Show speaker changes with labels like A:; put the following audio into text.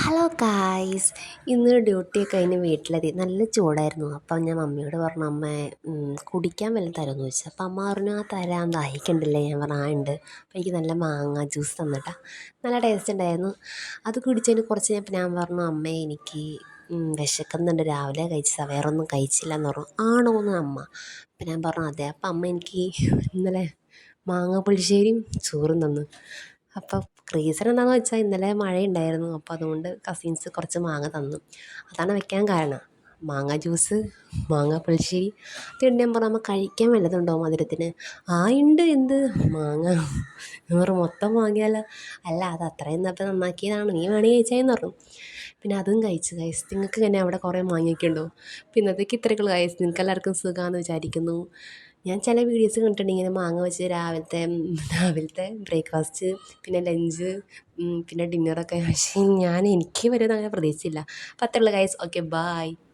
A: Hello guys. ഇന്ന് ഡ്യൂട്ടിയൊക്കെ കഴിഞ്ഞ് വീട്ടിലെത്തി. നല്ല ചൂടായിരുന്നു. അപ്പം ഞാൻ മമ്മിയോട് പറഞ്ഞു, അമ്മേ കുടിക്കാൻ വല്ലതും തരുമെന്ന് ചോദിച്ചു. അപ്പം അമ്മ പറഞ്ഞു, ആ തരാം, ദാഹിക്കണ്ടില്ലേ? ഞാൻ പറഞ്ഞു, ആ ഉണ്ട്. അപ്പം എനിക്ക് നല്ല മാങ്ങ ജ്യൂസ് തന്നിട്ടാ. നല്ല ടേസ്റ്റ് ഉണ്ടായിരുന്നു. അത് കുടിച്ചതിന് കുറച്ച് കഴിഞ്ഞപ്പോൾ ഞാൻ പറഞ്ഞു, അമ്മേ എനിക്ക് വിശക്കുന്നുണ്ട്, രാവിലെ കഴിച്ചതാ, വേറൊന്നും കഴിച്ചില്ല എന്ന് പറഞ്ഞു. ആണോ എന്ന് അമ്മ. അപ്പം ഞാൻ പറഞ്ഞു, അതെ. അപ്പം അമ്മ എനിക്ക് ഇന്നലെ മാങ്ങ പുളിശ്ശേരിയും ചോറും തന്നു. അപ്പം റീസൺ എന്താണെന്ന് വെച്ചാൽ ഇന്നലെ മഴയുണ്ടായിരുന്നു. അപ്പോൾ അതുകൊണ്ട് കസിൻസ് കുറച്ച് മാങ്ങ തന്നു. അതാണ് വെക്കാൻ കാരണം. മാങ്ങ ജ്യൂസ്, മാങ്ങ പുളിശ്ശേരി. അതുകൊണ്ട് ഞാൻ പറഞ്ഞു, അമ്മ കഴിക്കാൻ വല്ലതുണ്ടോ മധുരത്തിന്? ആ ഉണ്ട്. എന്ത് മാങ്ങ? ഞാൻ പറഞ്ഞു, മൊത്തം വാങ്ങിയാലോ? അല്ല, അത് അത്രയും നേരത്തെ നന്നാക്കിയതാണ്, നീ വേണമെങ്കിൽ കഴിച്ചായെന്ന് പറഞ്ഞു. പിന്നെ അതും കഴിച്ചു ഗൈസ്. നിങ്ങൾക്ക് ഇങ്ങനെ അവിടെ കുറേ മാങ്ങയൊക്കെ ഉണ്ടോ? അപ്പോൾ ഇന്നത്തേക്ക് ഇത്രയൊക്കെ ഗൈസ്. നിങ്ങൾക്ക് എല്ലാവർക്കും സുഖമാണെന്ന് വിചാരിക്കുന്നു. ഞാൻ ചില വീഡിയോസ് കണ്ടിട്ടുണ്ട്, ഇങ്ങനെ മാങ്ങ വെച്ച് രാവിലത്തെ ബ്രേക്ക്ഫാസ്റ്റ്, പിന്നെ ലഞ്ച്, പിന്നെ ഡിന്നറൊക്കെ. പക്ഷേ എനിക്ക് വരുന്നത് അങ്ങനെ പ്രതീക്ഷിച്ചില്ല. അപ്പോൾ അത്രയുള്ളൂ ഗൈസ്. Okay, bye.